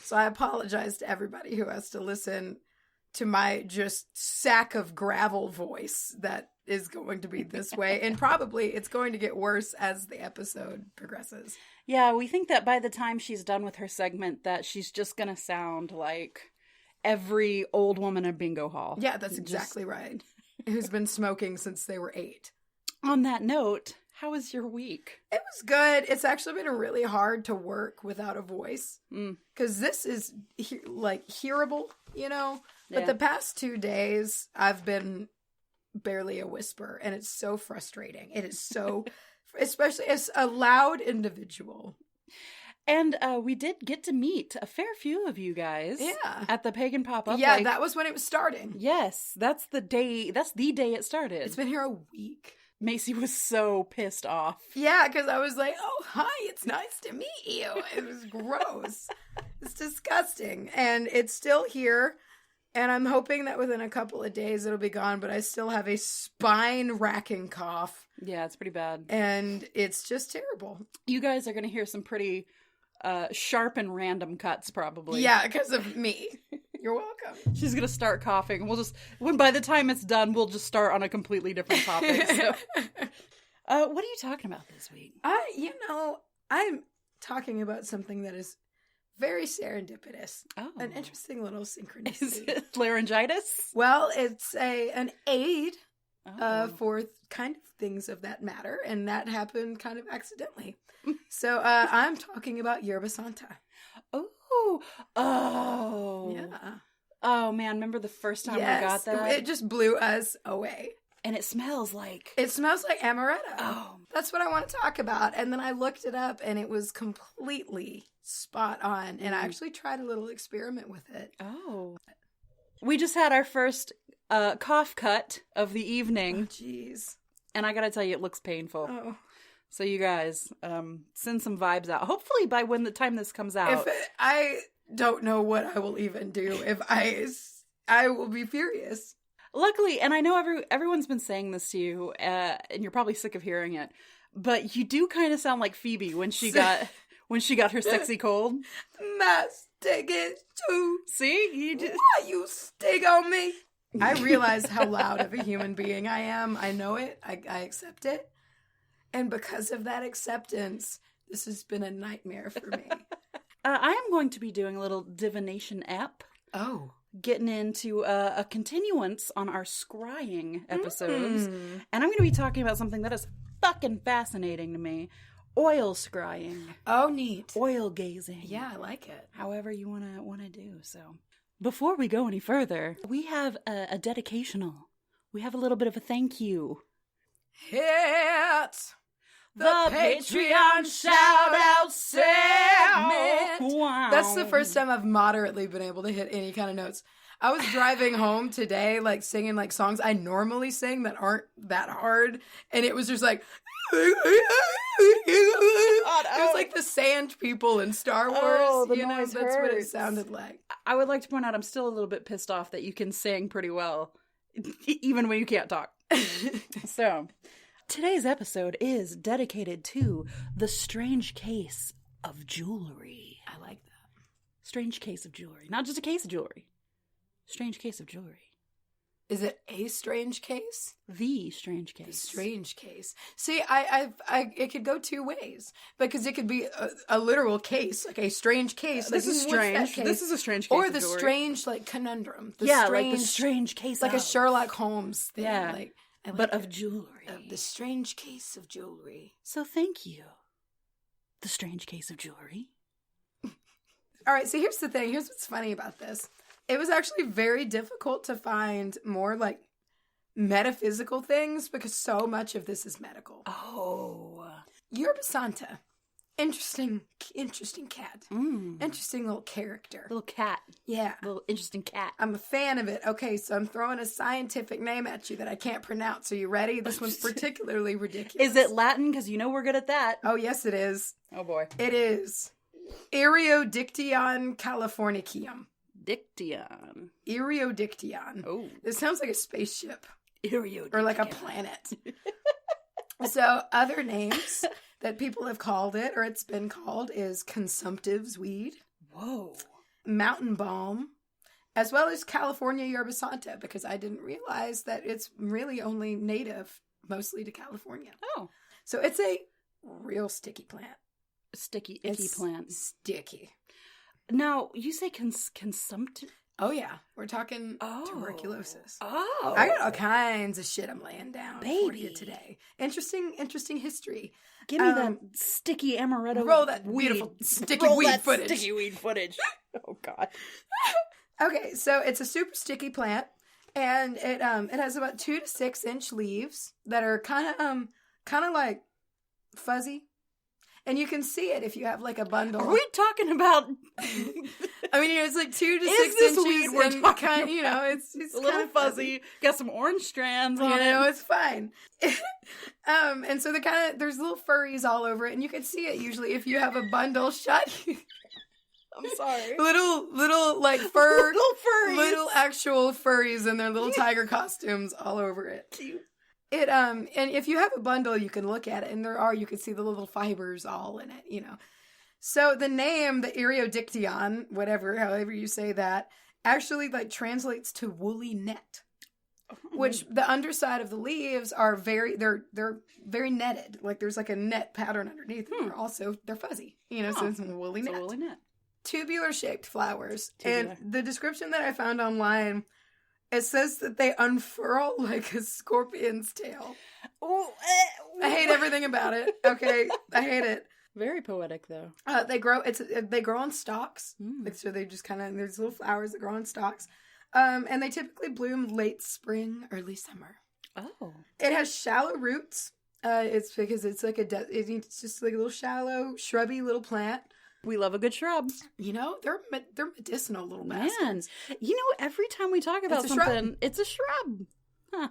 So I apologize to everybody who has to listen to my just sack of gravel voice that is going to be this way. And probably it's going to get worse as the episode progresses. Yeah, we think that by the time she's done with her segment that she's just going to sound like every old woman in bingo hall. Yeah, that's exactly right. Who's been smoking since they were 8. On that note, how was your week? It was good. It's actually been really hard to work without a voice. Because this is, hearable, you know? But the past 2 days, I've been barely a whisper. And it's so frustrating. It is so, especially as a loud individual. And we did get to meet a fair few of you guys. Yeah. At the Pagan Pop Up. Yeah, that was when it was starting. Yes, that's the day it started. It's been here a week. Macy was so pissed off. Yeah, because I was like, oh, hi, it's nice to meet you. It was gross. It's disgusting. And it's still here. And I'm hoping that within a couple of days it'll be gone. But I still have a spine-racking cough. Yeah, it's pretty bad. And it's just terrible. You guys are going to hear some pretty sharp and random cuts, probably. Yeah, because of me. You're welcome. She's going to start coughing. By the time it's done, we'll just start on a completely different topic. So. What are you talking about this week? I'm talking about something that is very serendipitous. Oh. An interesting little synchronicity. Is it laryngitis? Well, it's an aid for kind of things of that matter, and that happened kind of accidentally. So I'm talking about Yerba Santa. Oh. Yeah. Oh, man. Remember the first time we got that? It just blew us away. And it smells like... It smells like amaretto. Oh. That's what I want to talk about. And then I looked it up, and it was completely spot on. And I actually tried a little experiment with it. Oh. We just had our first cough cut of the evening. Oh, jeez. And I gotta tell you, it looks painful. Oh. So you guys, send some vibes out. Hopefully by when the time this comes out. I don't know what I will even do if I will be furious. Luckily, and I know everyone's been saying this to you, and you're probably sick of hearing it, but you do kind of sound like Phoebe when she got her sexy cold. My stick is too. See? Why you stick on me? I realize how loud of a human being I am. I know it. I accept it. And because of that acceptance, this has been a nightmare for me. I am going to be doing a little divination app. Oh. Getting into a continuance on our scrying episodes. And I'm going to be talking about something that is fucking fascinating to me. Oil scrying. Oh, neat. Oil gazing. Yeah, I like it. However you want to do. So before we go any further, we have a dedicational. We have a little bit of a thank you. Hit the Patreon shout-out segment. Wow. That's the first time I've moderately been able to hit any kind of notes. I was driving home today, singing, songs I normally sing that aren't that hard, and it was just like... It was like the sand people in Star Wars. Oh, the that's noise what it hurts. sounded like. I would like to point out I'm still a little bit pissed off that you can sing pretty well, even when you can't talk. So... Today's episode is dedicated to the strange case of jewelry. I like that. Strange case of jewelry. Not just a case of jewelry. Strange case of jewelry. Is it a strange case? The strange case. The strange case. See, it could go two ways. Because it could be a literal case, like a strange case. This is strange. This is a strange case or of the jewelry. Strange, conundrum. Like the strange case like a Sherlock Holmes thing. Yeah. But of it. jewelry. Of the strange case of jewelry. So thank you. The strange case of jewelry. All right, so here's the thing. Here's what's funny about this. It was actually very difficult to find more, metaphysical things because so much of this is medical. Oh. Yerba Santa. Interesting cat. Interesting little character. Little cat. Yeah. Little interesting cat. I'm a fan of it. Okay, so I'm throwing a scientific name at you that I can't pronounce. Are you ready? This one's particularly ridiculous. Is it Latin? Because we're good at that. Oh, yes, it is. Oh, boy. It is. Eriodictyon californicum. Diction. Eriodictyon. Oh. This sounds like a spaceship. Eriodictyon. Or like a planet. So, other names that people have called it, or it's been called, is consumptive's weed. Whoa. mountain balm, as well as California Yerba Santa, because I didn't realize that it's really only native mostly to California. Oh. So it's a real sticky plant. Sticky, icky plant. Sticky. Now, you say consumptive? Oh, yeah. We're talking tuberculosis. Oh. I got all kinds of shit I'm laying down for you Baby. today. Interesting history. Give me that sticky amaretto. Roll that weed. beautiful sticky weed footage. Sticky weed footage. Oh, God. Okay, so it's a super sticky plant, and it has about 2 to 6 inch leaves that are kind of like fuzzy. And you can see it if you have like a bundle. Are we talking about? I mean, it's like 2 to 6 this inches. weed we're and talking kind, you know, it's a little fuzzy. Got some orange strands on you it. know, it's fine. And so there's little furries all over it, and you can see it usually if you have a bundle shut. I'm sorry. Little like fur, little furries, little actual furries in their little tiger costumes all over it. Cute. It and if you have a bundle, you can look at it, and you can see the little fibers all in it, you know. So the name, the Eriodiction, however you say that, actually like translates to woolly net, which the underside of the leaves are they're very netted. Like there's like a net pattern underneath. And they're fuzzy, you know. So it's a woolly net. Woolly net. Tubular shaped flowers, and the description that I found online. It says that they unfurl like a scorpion's tail. I hate everything about it. Okay, I hate it. Very poetic, though. They grow on stalks. Like, so they just there's little flowers that grow on stalks, and they typically bloom late spring, early summer. Oh, it has shallow roots. It's because it's like it's just like a little shallow, shrubby little plant. We love a good shrub. You know, they're medicinal little bastards. Man, you know, every time we talk about something, it's a shrub. Huh.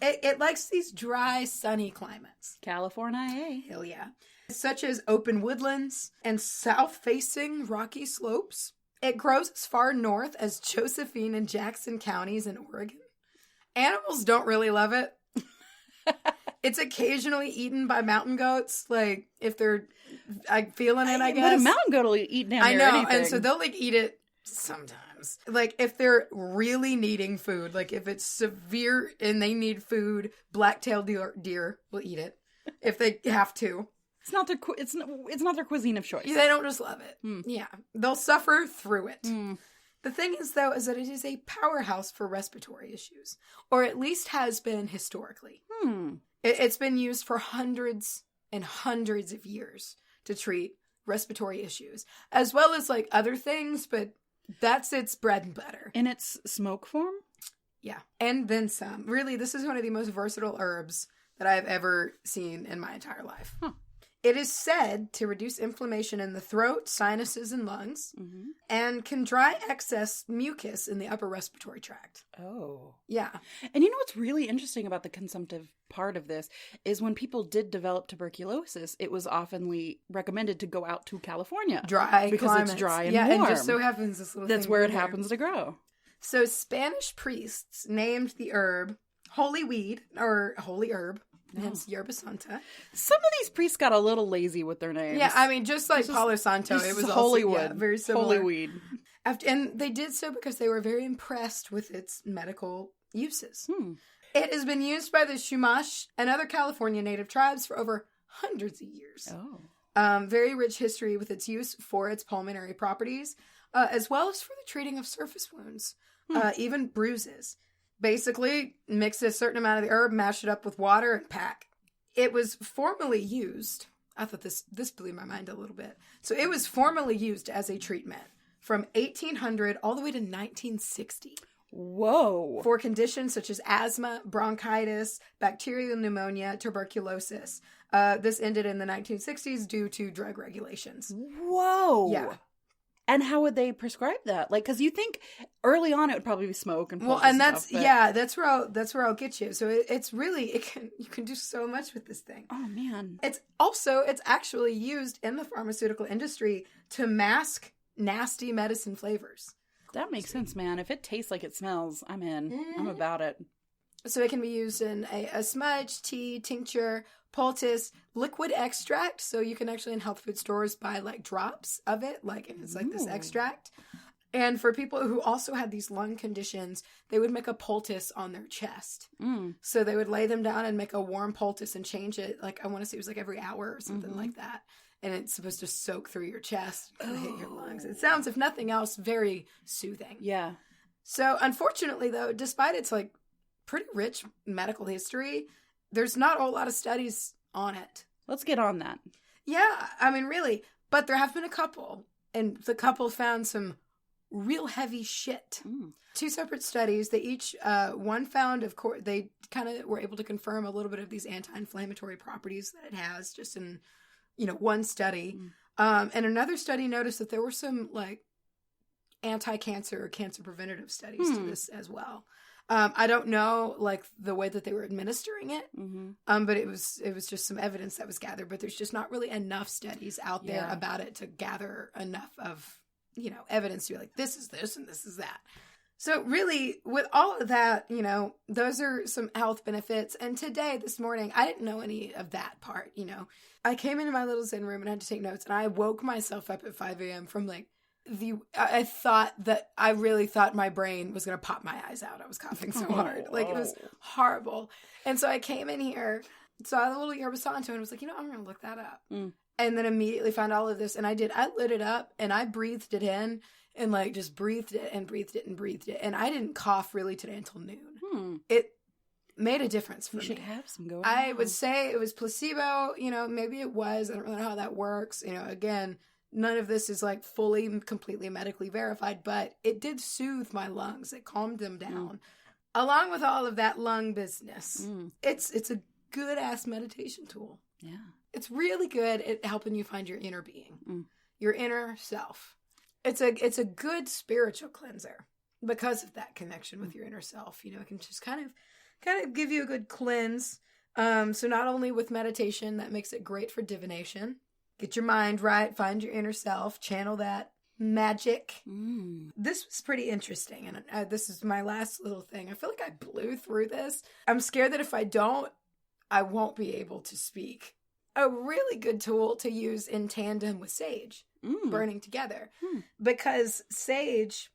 It likes these dry, sunny climates. California. Hell yeah. Such as open woodlands and south-facing rocky slopes. It grows as far north as Josephine and Jackson counties in Oregon. Animals don't really love it. It's occasionally eaten by mountain goats, like if they're feeling it, I guess. But a mountain goat will eat down there anything. And so they'll like eat it sometimes. Like if they're really needing food, like if it's severe and they need food, black-tailed deer will eat it if they have to. It's not their cuisine of choice. Yeah, they don't just love it. Yeah, they'll suffer through it. The thing is, though, is that it is a powerhouse for respiratory issues, or at least has been historically. It's been used for hundreds and hundreds of years to treat respiratory issues, as well as like other things, but that's its bread and butter. In its smoke form? Yeah, and then some. Really, this is one of the most versatile herbs that I've ever seen in my entire life. It is said to reduce inflammation in the throat, sinuses, and lungs, and can dry excess mucus in the upper respiratory tract. Oh. Yeah. And you know what's really interesting about the consumptive part of this is when people did develop tuberculosis, it was oftenly recommended to go out to California. Dry because climates. It's dry and warm. warm. And just so happens this little That's thing where right it there. happens to grow. So Spanish priests named the herb holy weed, or holy herb, hence Yerba Santa. Some of these priests got a little lazy with their names. Yeah, I mean, just like Palo Santo, it was Hollywood. Also, very similar. Holy weed. And they did so because they were very impressed with its medical uses. It has been used by the Chumash and other California native tribes for over hundreds of years. Very rich history with its use for its pulmonary properties, as well as for the treating of surface wounds, even bruises. Basically, mix a certain amount of the herb, mash it up with water, and pack. It was formerly used. I thought this blew my mind a little bit. So it was formerly used as a treatment from 1800 all the way to 1960. Whoa. For conditions such as asthma, bronchitis, bacterial pneumonia, tuberculosis. This ended in the 1960s due to drug regulations. Whoa. Yeah. And how would they prescribe that? Like, because you think early on it would probably be smoke and that's stuff, that's where I'll get you. So it's really you can do so much with this thing. Oh man. It's actually used in the pharmaceutical industry to mask nasty medicine flavors. That makes sense, man. If it tastes like it smells, I'm in. I'm about it. So it can be used in a smudge, tea, tincture, poultice, liquid extract. So you can actually in health food stores buy like drops of it, like it's like this extract. And for people who also had these lung conditions, they would make a poultice on their chest. So they would lay them down and make a warm poultice and change it. Like, I want to say it was like every hour or something like that. And it's supposed to soak through your chest and hit your lungs. It sounds, if nothing else, very soothing. Yeah. So unfortunately, though, despite its like pretty rich medical history, there's not a whole lot of studies on it. Let's get on that. Yeah, I mean, really. But there have been a couple. And the couple found some real heavy shit. 2 separate studies. They each, one found, of course, they kind of were able to confirm a little bit of these anti-inflammatory properties that it has just in, one study. And another study noticed that there were some, like, anti-cancer or cancer preventative studies to this as well. I don't know, like, the way that they were administering it, but it was just some evidence that was gathered. But there's just not really enough studies out there about it to gather enough of, evidence to be like, this is this and this is that. So really, with all of that, those are some health benefits. And today, this morning, I didn't know any of that part, I came into my little Zen room and I had to take notes. And I woke myself up at 5 a.m. from, like, I really thought my brain was going to pop my eyes out. I was coughing so hard. Like, it was horrible. And so I came in here, saw the little Yerba Santa, and was like, I'm going to look that up. And then immediately found all of this. And I did. I lit it up and I breathed it in and, like, just breathed it and breathed it and breathed it. And I didn't cough really today until noon. It made a difference for me. You should have some going I would say it was placebo. Maybe it was. I don't really know how that works. Again, none of this is, like, fully, completely medically verified, but it did soothe my lungs. It calmed them down. Along with all of that lung business, it's a good-ass meditation tool. Yeah. It's really good at helping you find your inner being, your inner self. It's a good spiritual cleanser because of that connection with your inner self. It can just kind of give you a good cleanse. So not only with meditation, that makes it great for divination. Get your mind right, find your inner self, channel that magic. This was pretty interesting, and this is my last little thing. I feel like I blew through this. I'm scared that if I don't, I won't be able to speak. A really good tool to use in tandem with sage, burning together, because sage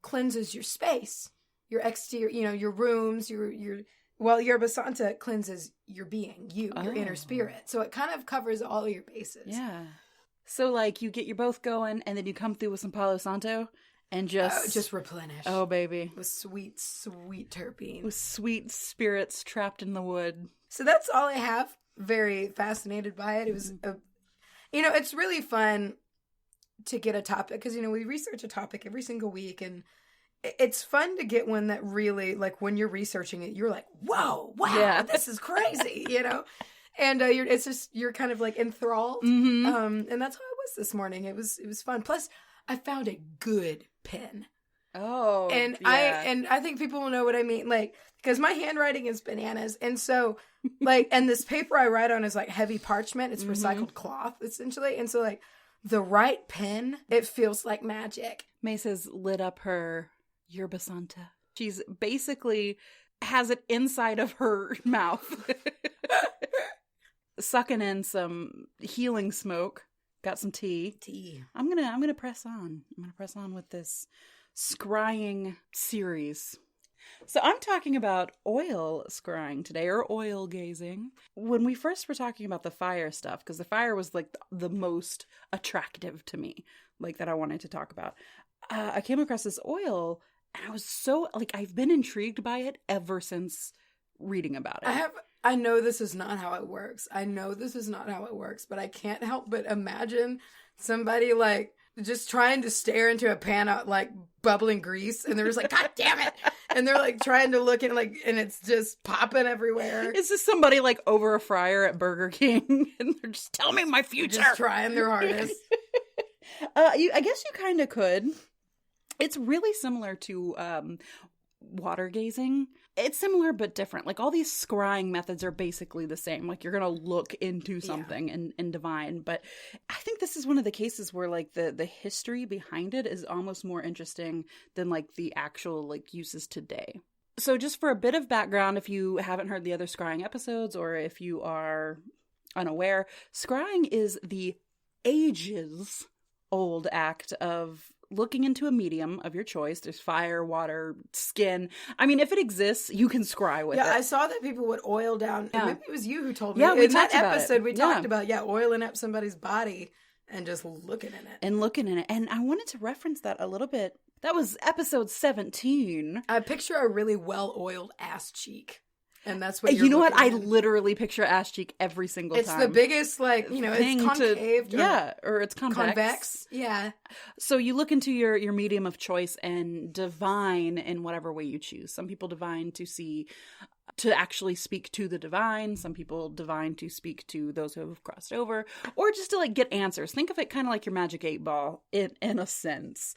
cleanses your space, your exterior, your rooms, while Yerba Santa cleanses your being, your inner spirit. So it kind of covers all your bases. Yeah. So, like, you get your both going, and then you come through with some Palo Santo, and just replenish. Oh, baby. With sweet, sweet terpenes. With sweet spirits trapped in the wood. So that's all I have. Very fascinated by it. It was, it's really fun to get a topic, because, we research a topic every single week, and it's fun to get one that really, like, when you're researching it, you're like, whoa, wow, this is crazy, and you're kind of, like, enthralled. And that's how I was this morning. It was fun. Plus, I found a good pen. Oh, and yeah. I think people will know what I mean, like, because my handwriting is bananas, and so, like, and this paper I write on is, like, heavy parchment. It's recycled cloth, essentially, and so, like, the right pen, it feels like magic. Mace's lit up her Yerba Santa. She's basically has it inside of her mouth, sucking in some healing smoke. Got some tea. I'm gonna press on. I'm gonna press on with this scrying series. So I'm talking about oil scrying today, or oil gazing. When we first were talking about the fire stuff, because the fire was, like, the most attractive to me, like, that I wanted to talk about, I came across this oil, and I was so, like, I've been intrigued by it ever since reading about it. I know this is not how it works. But I can't help but imagine somebody, like, just trying to stare into a pan of, like, bubbling grease, and they're just like, God damn it! And they're, like, trying to look, and, like, and it's just popping everywhere. Is this somebody, like, over a fryer at Burger King, and they're just, tell me my future? Just trying their hardest. I guess you kind of could. It's really similar to water gazing. It's similar but different. Like, all these scrying methods are basically the same. Like, you're gonna look into something and divine. But I think this is one of the cases where, like, the history behind it is almost more interesting than, like, the actual, like, uses today. So just for a bit of background, if you haven't heard the other scrying episodes, or if you are unaware, scrying is the ages old act of looking into a medium of your choice. There's fire, water, skin. I mean, if it exists, you can scry with it. Yeah, I saw that people would oil down. Yeah. Maybe it was you who told me. Yeah, we in talked that about episode, it. we talked about, oiling up somebody's body and just looking in it. And I wanted to reference that a little bit. That was episode 17. I picture a really well-oiled ass cheek. And that's what you know what? I literally picture ass cheek every single time. It's the biggest, it's concave. Or it's convex. Yeah. So you look into your medium of choice and divine in whatever way you choose. Some people divine to actually speak to the divine. Some people divine to speak to those who have crossed over, or just to get answers. Think of it kind of like your magic 8-ball in a sense.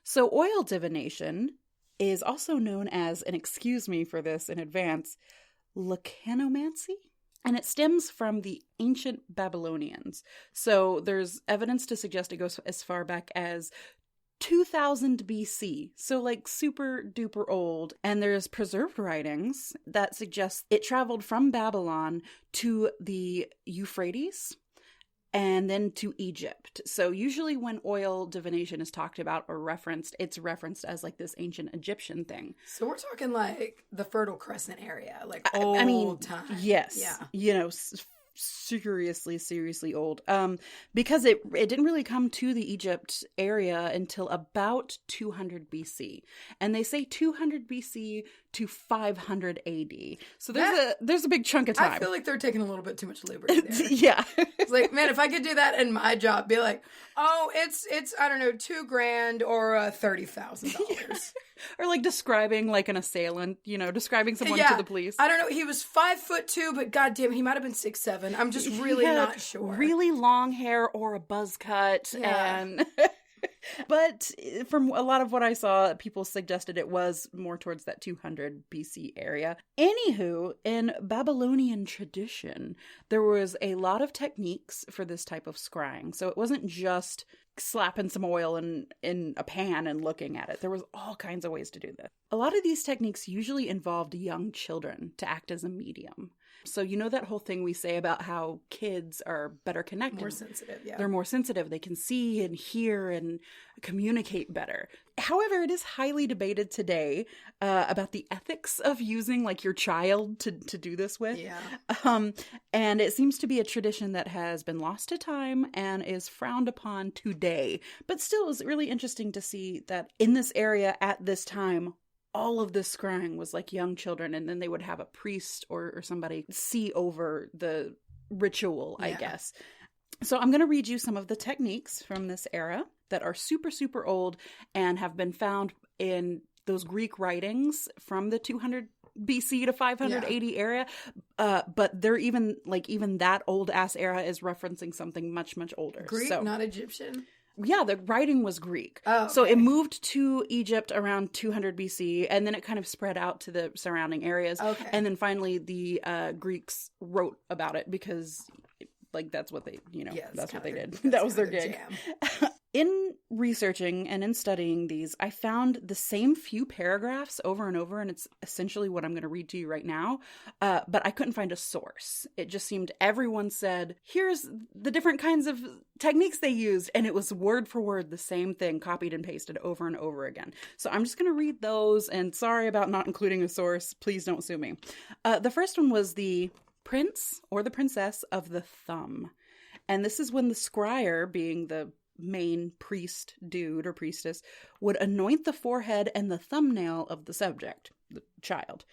So oil divination is also known as, and excuse me for this in advance, lacanomancy. And it stems from the ancient Babylonians. So there's evidence to suggest it goes as far back as 2000 BC. So super duper old. And there's preserved writings that suggest it traveled from Babylon to the Euphrates and then to Egypt. So usually when oil divination is talked about or referenced, it's referenced as this ancient Egyptian thing. So we're talking the Fertile Crescent area, old time. Yes. Yeah. Seriously old. Because it didn't really come to the Egypt area until about 200 BC. And they say 200 BC to 500 AD. So there's a big chunk of time. I feel like they're taking a little bit too much liberty there. Yeah. It's man, if I could do that in my job, be it's I don't know, $2,000 or $30,000. Or describing an assailant, describing someone to the police. I don't know. He was 5'2", but goddamn, he might have been 6'7". I'm just really not sure. Really long hair or a buzz cut, and but from a lot of what I saw, people suggested it was more towards that 200 BC area. Anywho, in Babylonian tradition, there was a lot of techniques for this type of scrying. So it wasn't just slapping some oil in a pan and looking at it. There was all kinds of ways to do this. A lot of these techniques usually involved young children to act as a medium. So that whole thing we say about how kids are better connected. More sensitive, yeah. They're more sensitive. They can see and hear and communicate better. However, it is highly debated today about the ethics of using your child to do this with. Yeah. And it seems to be a tradition that has been lost to time and is frowned upon today. But still, it was really interesting to see that in this area at this time, all of this scrying was young children, and then they would have a priest or somebody see over the ritual, I guess. So I'm going to read you some of the techniques from this era that are super, super old and have been found in those Greek writings from the 200 BC to 580 area. But they're even that old ass era is referencing something much, much older. Greek, not Egyptian? Yeah, the writing was Greek. Oh, okay. So it moved to Egypt around 200 BC, and then it kind of spread out to the surrounding areas. Okay. And then finally the Greeks wrote about it because that's what they, that's what they did. That was their gig. In researching and in studying these, I found the same few paragraphs over and over, and it's essentially what I'm going to read to you right now, but I couldn't find a source. It just seemed everyone said, here's the different kinds of techniques they used, and it was word for word the same thing, copied and pasted over and over again. So I'm just going to read those, and sorry about not including a source. Please don't sue me. The first one was the prince or the princess of the thumb. And this is when the scryer, being the main priest dude or priestess, would anoint the forehead and the thumbnail of the subject, the child.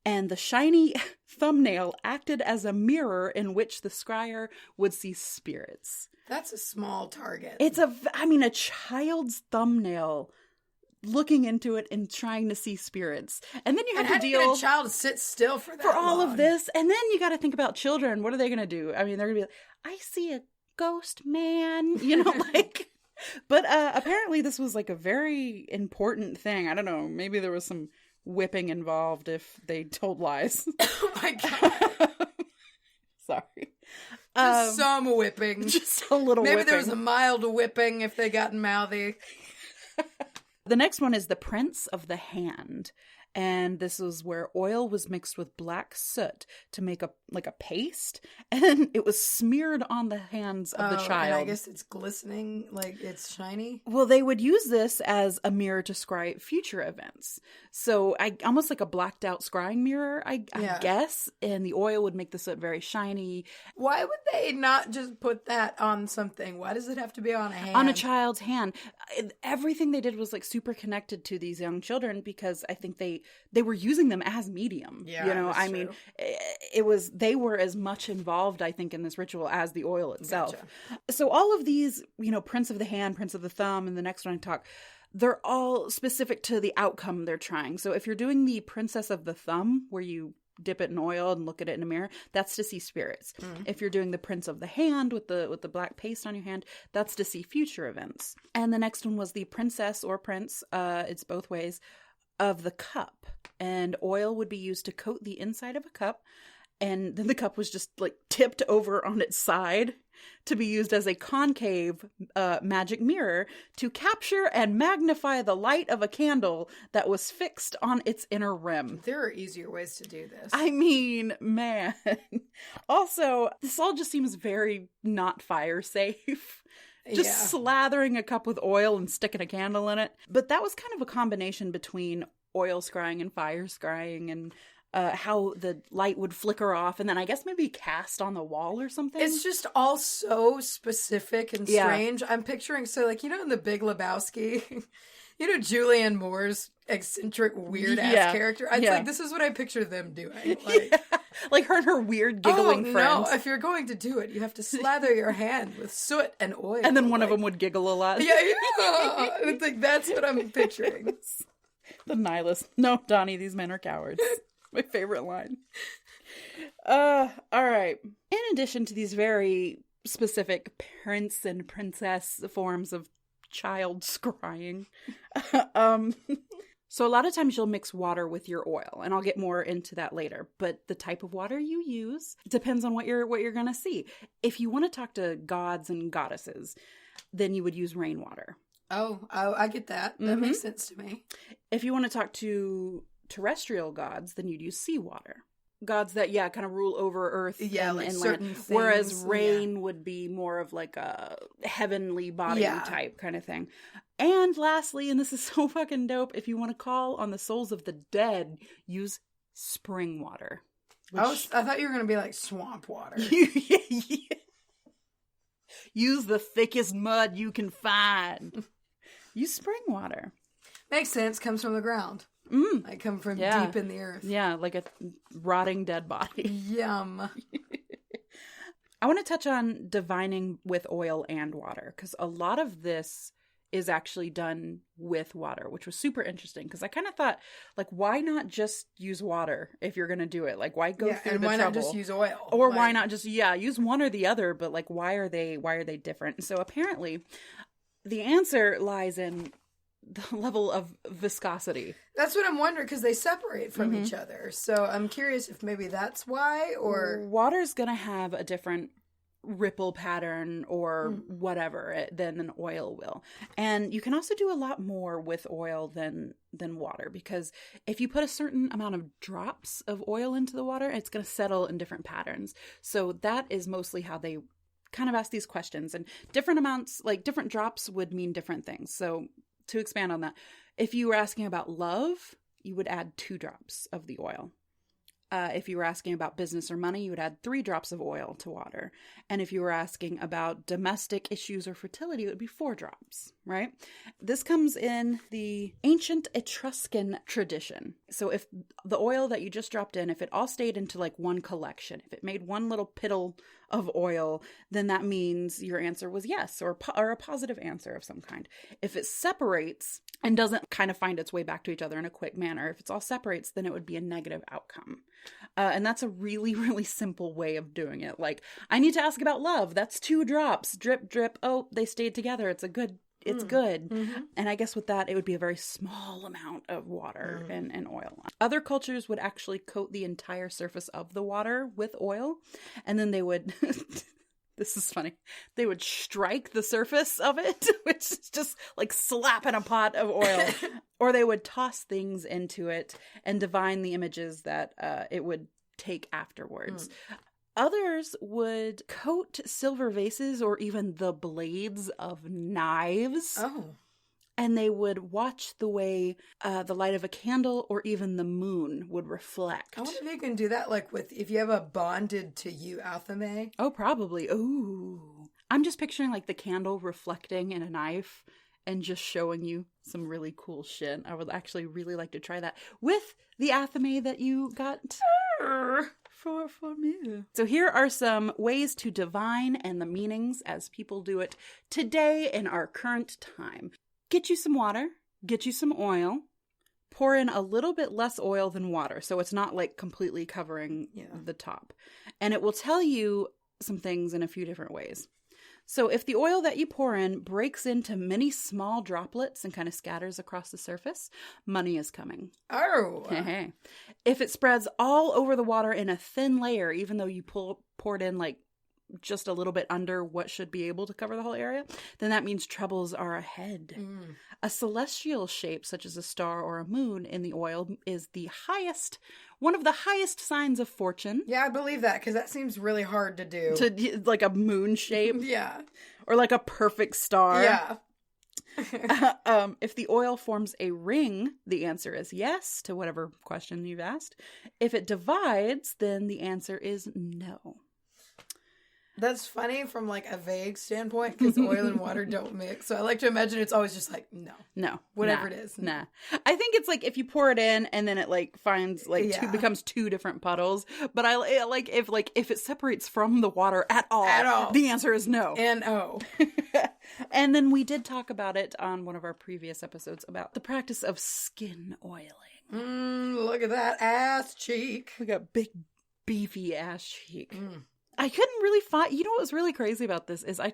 And the shiny thumbnail acted as a mirror in which the scryer would see spirits. That's a small target. It's a child's thumbnail looking into it and trying to see spirits. And then you have to deal... get a child to sit still for that for all long? Of this. And then you got to think about children. What are they going to do? I mean, they're going to be like, I see a ghost man, but apparently this was a very important thing. I don't know, maybe there was some whipping involved if they told lies. Oh my god. Sorry. Just some whipping. Just a little maybe whipping. There was a mild whipping if they got mouthy. The next one is the prince of the hand. And this was where oil was mixed with black soot to make a paste, and it was smeared on the hands of the child. And I guess it's glistening, like it's shiny. Well, they would use this as a mirror to scry future events. So almost like a blacked out scrying mirror, I guess. And the oil would make the soot very shiny. Why would they not just put that on something? Why does it have to be on a hand? On a child's hand. Everything they did was like super connected to these young children, because I think they were using them as medium. Yeah, you know, I true. mean, they were as much involved, I think, in this ritual as the oil itself. Gotcha. So all of these, you know, prints of the hand, prints of the thumb, and the next one I talk, they're all specific to the outcome they're trying. So if you're doing the princess of the thumb, where you dip it in oil and look at it in a mirror, that's to see spirits. If you're doing the prince of the hand with the black paste on your hand, that's to see future events. And the next one was the princess or prince, it's both ways, of the cup. And oil would be used to coat the inside of a cup, and then the cup was just like tipped over on its side to be used as a concave magic mirror to capture and magnify the light of a candle that was fixed on its inner rim. There are easier ways to do this. I mean, man. Also, this all just seems very not fire safe. Just slathering a cup with oil and sticking a candle in it. But that was kind of a combination between oil scrying and fire scrying, and how the light would flicker off and then I guess maybe cast on the wall or something. It's just all so specific and strange. I'm picturing, so like, you know, in The Big Lebowski, you know, Julianne Moore's eccentric, weird-ass character? It's like, this is what I picture them doing. Like, like her and her weird giggling friends. No, if you're going to do it, you have to slather your hand with soot and oil. And then one of them would giggle a lot. Yeah. It's like, that's what I'm picturing. The nihilist. No, Donnie, these men are cowards. My favorite line. All right. In addition to these very specific prince and princess forms of child scrying, so a lot of times you'll mix water with your oil, and I'll get more into that later. But the type of water you use depends on what you're gonna see. If you want to talk to gods and goddesses, then you would use rainwater. Oh, I get that. That makes sense to me. If you want to talk to terrestrial gods, then you'd use seawater. Gods that, kind of rule over earth and like land. certain things. Whereas rain would be more of like a heavenly body type kind of thing. And lastly, and this is so fucking dope, if you want to call on the souls of the dead, use spring water. I thought you were going to be like swamp water. Use the thickest mud you can find. Use spring water. Makes sense. Comes from the ground. I come from deep in the earth. Yeah, like a rotting dead body. Yum. I want to touch on divining with oil and water, because a lot of this is actually done with water, which was super interesting, because I kind of thought, like, why not just use water if you're going to do it? Like, why go through the trouble? Why not just use oil? Or why not just, use one or the other, but like, why are they different? So apparently the answer lies in the level of viscosity. That's what I'm wondering, because they separate from each other. So I'm curious if maybe that's why, or... Water's going to have a different ripple pattern or whatever than an oil will. And you can also do a lot more with oil than water, because if you put a certain amount of drops of oil into the water, it's going to settle in different patterns. So that is mostly how they kind of ask these questions. And different amounts, like different drops would mean different things. So to expand on that, if you were asking about love, you would add 2 drops of the oil. If you were asking about business or money, you would add 3 drops of oil to water. And if you were asking about domestic issues or fertility, it would be 4 drops, right? This comes in the ancient Etruscan tradition. So if the oil that you just dropped in, if it all stayed into like one collection, if it made one little piddle of oil, then that means your answer was yes, or a positive answer of some kind. If it separates and doesn't kind of find its way back to each other in a quick manner, if it's all separates, then it would be a negative outcome. And that's a really, really simple way of doing it. Like, I need to ask about love. That's 2 drops. Drip, drip. Oh, they stayed together. It's good. And I guess with that, it would be a very small amount of water and oil. Other cultures would actually coat the entire surface of the water with oil. And then they would This is funny. They would strike the surface of it, which is just like slapping a pot of oil. Or they would toss things into it and divine the images that it would take afterwards. Others would coat silver vases or even the blades of knives. Oh. And they would watch the way the light of a candle or even the moon would reflect. I wonder if you can do that, like, with if you have a bonded to you athame. Oh, probably. Ooh. I'm just picturing, like, the candle reflecting in a knife and just showing you some really cool shit. I would actually really like to try that with the athame that you got for me. So here are some ways to divine and the meanings as people do it today in our current time. Get you some water, get you some oil, pour in a little bit less oil than water, so it's not like completely covering the top. And it will tell you some things in a few different ways. So if the oil that you pour in breaks into many small droplets and kind of scatters across the surface, money is coming. Oh. If it spreads all over the water in a thin layer, even though you poured in like just a little bit under what should be able to cover the whole area, then that means troubles are ahead. A celestial shape, such as a star or a moon in the oil, is one of the highest signs of fortune. Yeah, I believe that, because that seems really hard to do. Like a moon shape. Yeah. Or like a perfect star. Yeah. If the oil forms a ring, the answer is yes to whatever question you've asked. If it divides, then the answer is no. That's funny from like a vague standpoint, because oil and water don't mix. So I like to imagine it's always just like, no. Whatever it is. Nah. I think it's like if you pour it in and then it like finds like becomes two different puddles. But I like if it separates from the water at all, the answer is no. N-O. And then we did talk about it on one of our previous episodes about the practice of skin oiling. Look at that ass cheek. We got big beefy ass cheek. I couldn't really find, you know what was really crazy about this is I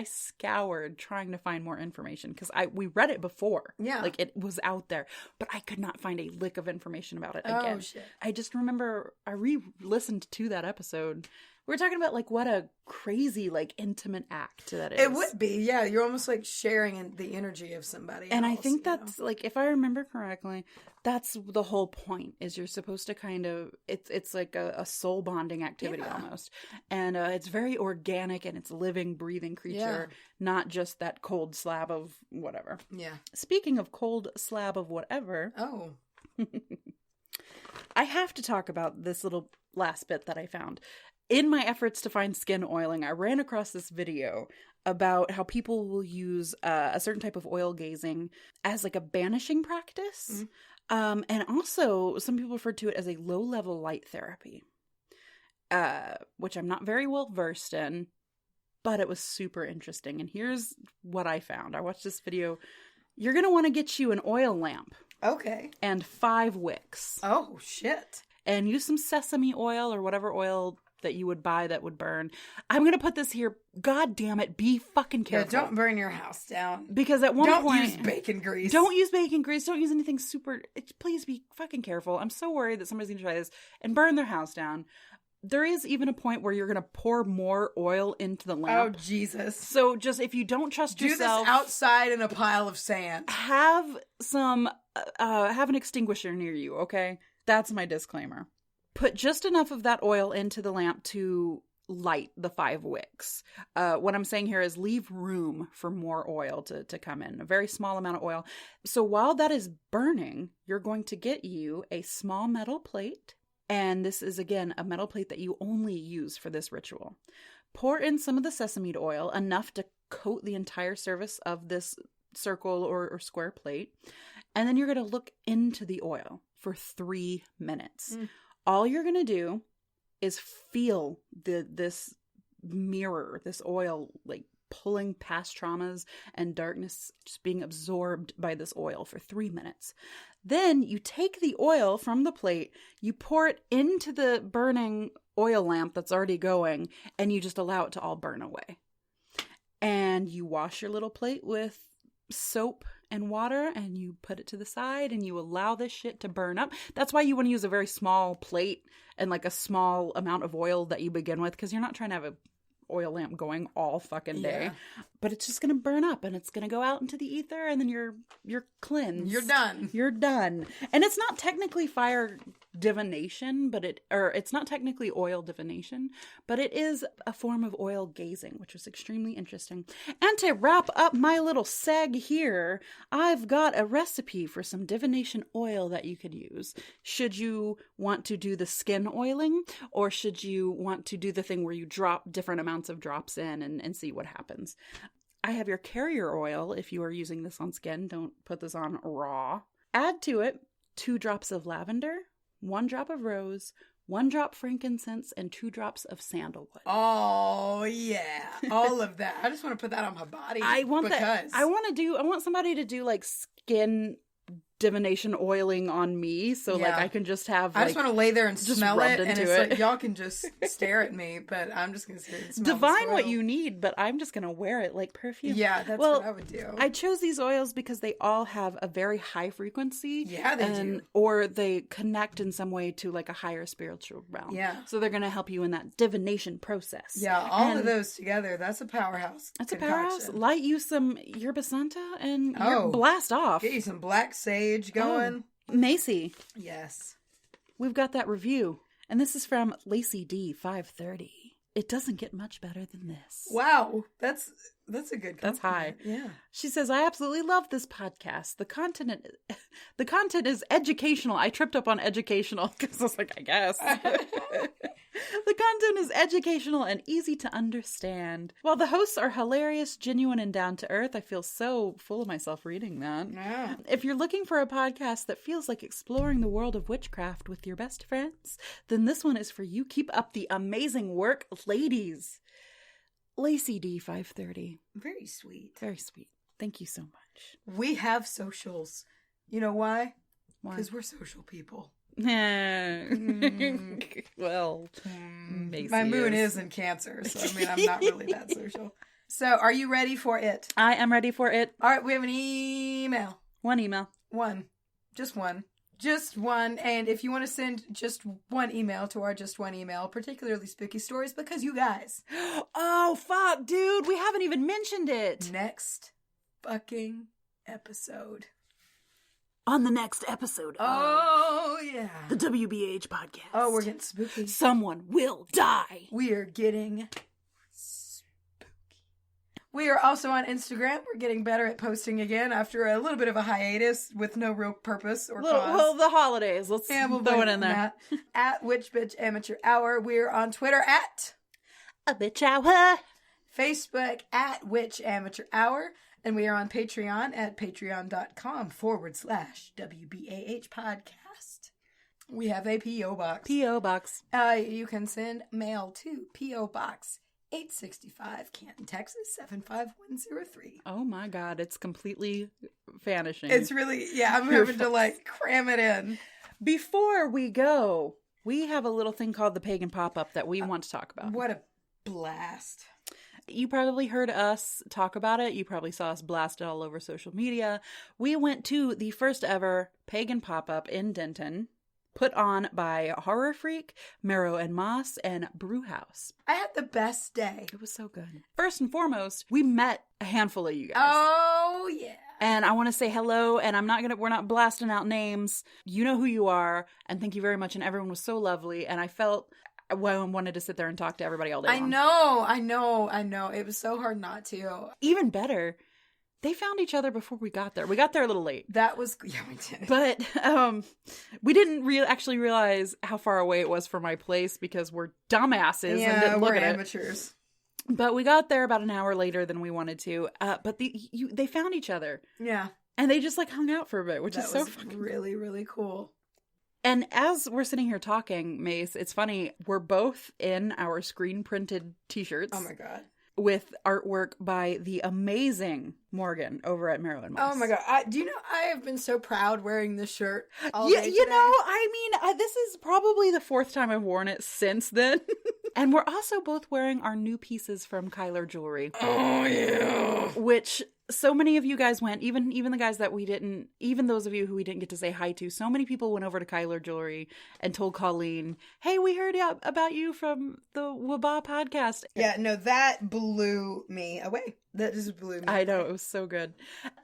scoured trying to find more information because we read it before. Yeah. Like it was out there, but I could not find a lick of information about it again. Oh, shit. I just remember I re-listened to that episode. We were talking about like what a crazy like intimate act that is. It would be, yeah. You're almost like sharing the energy of somebody and else, I think that's like, if I remember correctly, that's the whole point is you're supposed to kind of, it's like a soul bonding activity almost. And it's very organic and it's a living, breathing creature, not just that cold slab of whatever. Yeah. Speaking of cold slab of whatever. Oh. I have to talk about this little last bit that I found. In my efforts to find skin oiling, I ran across this video about how people will use a certain type of oil gazing as like a banishing practice. And also some people refer to it as a low-level light therapy, which I'm not very well versed in, but it was super interesting. And here's what I found. I watched this video. You're going to want to get you an oil lamp. Okay. And 5 wicks. Oh, shit. And use some sesame oil or whatever oil that you would buy that would burn. I'm going to put this here. God damn it. Be fucking careful. Yeah, don't burn your house down. Because at one point... Don't use bacon grease. Don't use bacon grease. Don't use anything super... Please be fucking careful. I'm so worried that somebody's going to try this and burn their house down. There is even a point where you're going to pour more oil into the lamp. Oh, Jesus. So just if you don't trust yourself... Do this outside in a pile of sand. Have an extinguisher near you, okay? That's my disclaimer. Put just enough of that oil into the lamp to light the 5 wicks. What I'm saying here is leave room for more oil to come in. A very small amount of oil. So while that is burning, you're going to get you a small metal plate. And this is, again, a metal plate that you only use for this ritual. Pour in some of the sesame oil, enough to coat the entire surface of this circle or square plate. And then you're going to look into the oil for 3 minutes. All you're going to do is feel this mirror, this oil, like pulling past traumas and darkness, just being absorbed by this oil for 3 minutes. Then you take the oil from the plate, you pour it into the burning oil lamp that's already going, and you just allow it to all burn away. And you wash your little plate with soap and water, and you put it to the side, and you allow this shit to burn up. That's why you want to use a very small plate and like a small amount of oil that you begin with, because you're not trying to have oil lamp going all fucking day. But it's just going to burn up and it's going to go out into the ether and then you're cleansed. You're done. You're done. And it's not technically fire divination, it's not technically oil divination, but it is a form of oil gazing, which was extremely interesting. And to wrap up my little seg here, I've got a recipe for some divination oil that you could use. Should you want to do the skin oiling, or should you want to do the thing where you drop different amounts of drops in and see what happens? I have your carrier oil if you are using this on skin. Don't put this on raw. Add to it 2 drops of lavender, 1 drop of rose, 1 drop frankincense, and 2 drops of sandalwood. Oh, yeah. All of that. I just want to put that on my body. I want somebody to do like skin divination oiling on me, so like I can just have I just want to lay there and smell it, and it's it. like y'all can just stare at me, but I'm just gonna sit and smell divine what you need, but I'm just gonna wear it like perfume. Yeah, that's what I would do. I chose these oils because they all have a very high frequency. Yeah, they do. Or they connect in some way to like a higher spiritual realm. Yeah. So they're gonna help you in that divination process. Yeah, all of those together, that's a powerhouse. That's a powerhouse. Light you some Yerba Santa and blast off. Get you some black sage going. Macy. Yes. We've got that review. And this is from Lacey D 530. It doesn't get much better than this. Wow. That's a good compliment. That's high. Yeah. She says, I absolutely love this podcast. The content is educational. I tripped up on educational because I was like, I guess. The content is educational and easy to understand. While the hosts are hilarious, genuine, and down to earth, I feel so full of myself reading that. Yeah. If you're looking for a podcast that feels like exploring the world of witchcraft with your best friends, then this one is for you. Keep up the amazing work, ladies. Lacey D 530. Very sweet. Very sweet. Thank you so much. We have socials. You know why? Because we're social people. Well, Macy my moon is in Cancer, so I mean, I'm not really that social. So, are you ready for it? I am ready for it. All right, we have an email. One email. One. Just one. Just one. And if you want to send just one email to our just one email, particularly spooky stories, because you guys. Oh, fuck, dude. We haven't even mentioned it. Next fucking episode. On the next episode of the WBH podcast. Oh, we're getting spooky. Someone will die. We are getting spooky. We are also on Instagram. We're getting better at posting again after a little bit of a hiatus with no real purpose or cause. Well, the holidays. Let's throw it in there. At Witch Bitch Amateur Hour. We're on Twitter at A Bitch Hour. Facebook at Witch Amateur Hour. And we are on Patreon at patreon.com/WBAH podcast. We have a P.O. Box. P.O. Box. You can send mail to P.O. Box 865, Canton, Texas, 75103. Oh my God, it's completely vanishing. It's really, I'm having to like cram it in. Before we go, we have a little thing called the Pagan Pop Up that we want to talk about. What a blast. You probably heard us talk about it. You probably saw us blast it all over social media. We went to the first ever Pagan Pop Up in Denton, put on by Horror Freak, Marrow and Moss, and Brujaus. I had the best day. It was so good. First and foremost, we met a handful of you guys. Oh, yeah. And I want to say hello, and we're not blasting out names. You know who you are, and thank you very much. And everyone was so lovely, and I wanted to sit there and talk to everybody all day long. I know. It was so hard not to. Even better, they found each other before we got there. We got there a little late. That was, we did. But we didn't actually realize how far away it was from my place because we're dumbasses and didn't look at it. Yeah, we're amateurs. But we got there about an hour later than we wanted to. But they found each other. Yeah. And they just hung out for a bit, which is so fucking really, really cool. And as we're sitting here talking, Mace, it's funny, we're both in our screen printed t-shirts. Oh my God. With artwork by the amazing Morgan over at Marrow and Moss. Oh my God. Do you know, I have been so proud wearing this shirt all day today. You know, I mean, this is probably the 4th time I've worn it since then. And we're also both wearing our new pieces from Kailur Jewelry. Oh, yeah. Which so many of you guys went, even the guys that we didn't, even those of you who we didn't get to say hi to, so many people went over to Kailur Jewelry and told Colleen, hey, we heard about you from the wbahpodcast. Yeah, no, that blew me away. That just blew me away. I know, it was so good.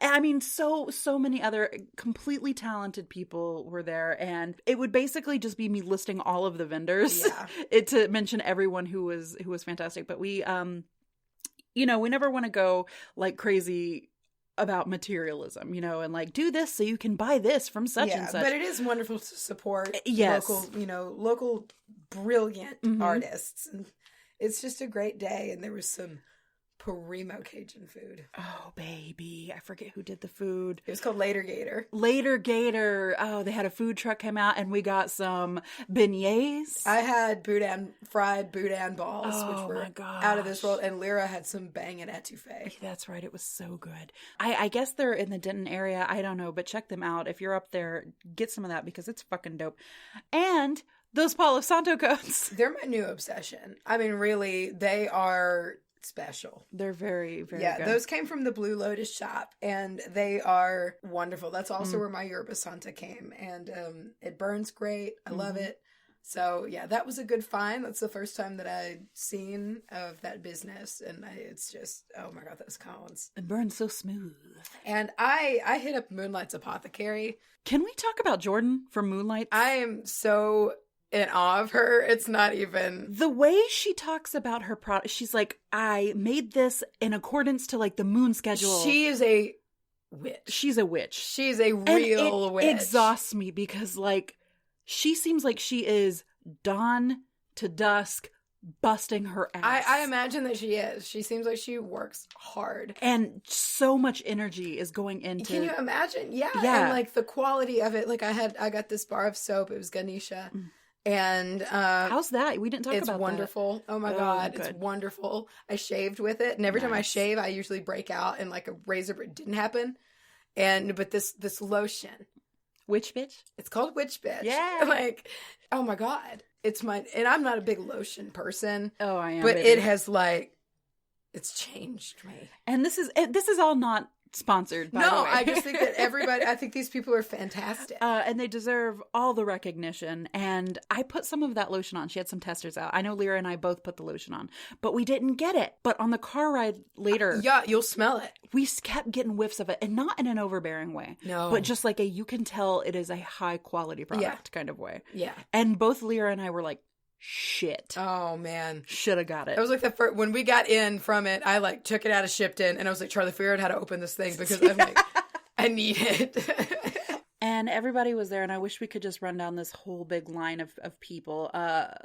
I mean, so many other completely talented people were there, and it would basically just be me listing all of the vendors to mention everyone who was fantastic. But we we never want to go like crazy about materialism, and like do this so you can buy this from such and such. But it is wonderful to support local brilliant artists. And it's just a great day. And there was some Primo Cajun food. Oh, baby. I forget who did the food. It was called Later Gator. Later Gator. Oh, they had a food truck come out and we got some beignets. I had fried boudin balls, which were out of this world. And Lyra had some bangin' etouffee. That's right. It was so good. I guess they're in the Denton area. I don't know, but check them out. If you're up there, get some of that because it's fucking dope. And those Palo Santo coats. They're my new obsession. I mean, really, they are special. They're very, very good. Yeah, those came from the Blue Lotus shop, and they are wonderful. That's also where my Yerba Santa came, and it burns great. I love it. So, yeah, that was a good find. That's the first time that I'd seen of that business, and it's just, oh my God, those cones. It burns so smooth. And I hit up Moonlights Apothecary. Can we talk about Jordan from Moonlights? I am so in awe of her. It's not even the way she talks about her product. She's like, I made this in accordance to like the moon schedule. She is a witch. She's a witch. She's a real witch. It exhausts me because like she seems like she is dawn to dusk busting her ass. I imagine that she is. She seems like she works hard. And so much energy is going into. Can you imagine? Yeah. And like the quality of it. Like I got this bar of soap. It was Ganesha. And how's that? We didn't talk about that. It's wonderful. Oh my God. Good. It's wonderful. I shaved with it. And every time I shave, I usually break out in like a razor, but it didn't happen. But this lotion. Witch Bitch? It's called Witch Bitch. Yeah. Like, oh my God. And I'm not a big lotion person. Oh, I am. But it has it's changed me. And this is all not sponsored, by the way. No, I just think that I think these people are fantastic. And they deserve all the recognition. And I put some of that lotion on. She had some testers out. I know Lyra and I both put the lotion on, but we didn't get it. But on the car ride later. Yeah, you'll smell it. We kept getting whiffs of it, and not in an overbearing way. No. But just like you can tell it is a high quality product kind of way. Yeah. And both Lyra and I were like, shit. Oh man. Should have got it. It was like the first, when we got in from it, I like took it out of shipped in and I was like, Charlye, figure out how to open this thing because I'm like, I need it. And everybody was there and I wish we could just run down this whole big line of people.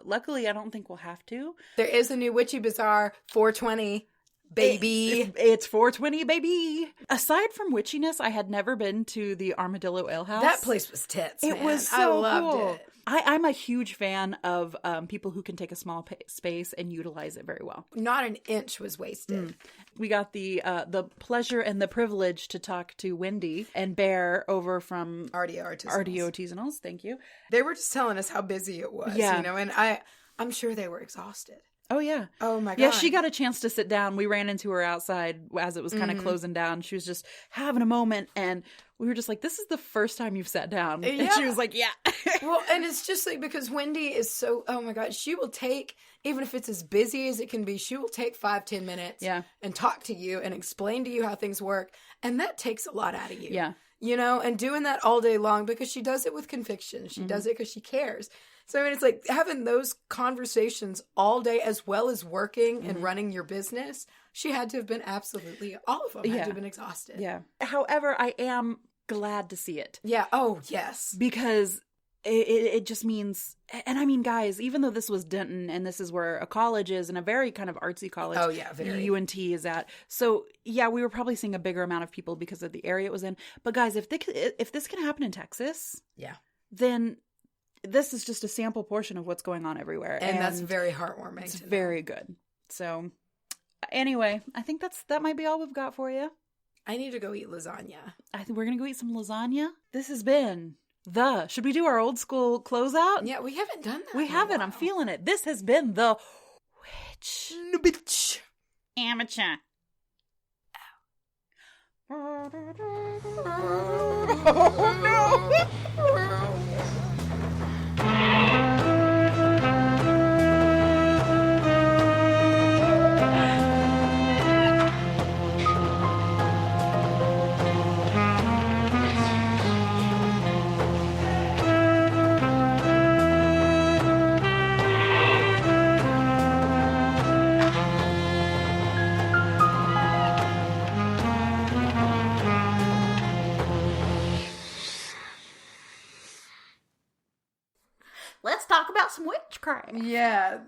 Luckily, I don't think we'll have to. There is a new Witchy Bazaar 420. Baby. It's 420, baby. Aside from witchiness, I had never been to the Armadillo Ale House. That place was tits, man. It was so I loved cool. it. I'm a huge fan of people who can take a small space and utilize it very well. Not an inch was wasted. We got the pleasure and the privilege to talk to Wendy and Bear over from Artio Artisanals. Thank you. They were just telling us how busy it was, and I'm sure they were exhausted. Oh, yeah. Oh, my God. Yeah, she got a chance to sit down. We ran into her outside as it was kind of closing down. She was just having a moment, and we were just like, this is the first time you've sat down. Yeah. And she was like, yeah. Well, and it's just like, because Wendy is so, oh, my God, she will take, even if it's as busy as it can be, she will take 5-10 minutes and talk to you and explain to you how things work, and that takes a lot out of you. Yeah. And doing that all day long because she does it with conviction. She does it because she cares. So, I mean, it's like having those conversations all day as well as working and running your business. She had to have been all of them had to have been exhausted. Yeah. However, I am glad to see it. Yeah. Oh, yes. Because it just means, and I mean, guys, even though this was Denton and this is where a college is and a very kind of artsy college. Oh, yeah, very. UNT is at. So, yeah, we were probably seeing a bigger amount of people because of the area it was in. But guys, if this can happen in Texas, then this is just a sample portion of what's going on everywhere. And that's very heartwarming. It's very good. So anyway, I think that might be all we've got for you. I need to go eat lasagna. I think we're going to go eat some lasagna. This has been should we do our old school closeout? Yeah, we haven't done that. We haven't. I'm feeling it. This has been the Witch Bitch Amateur Let's talk about some witchcraft. Yeah.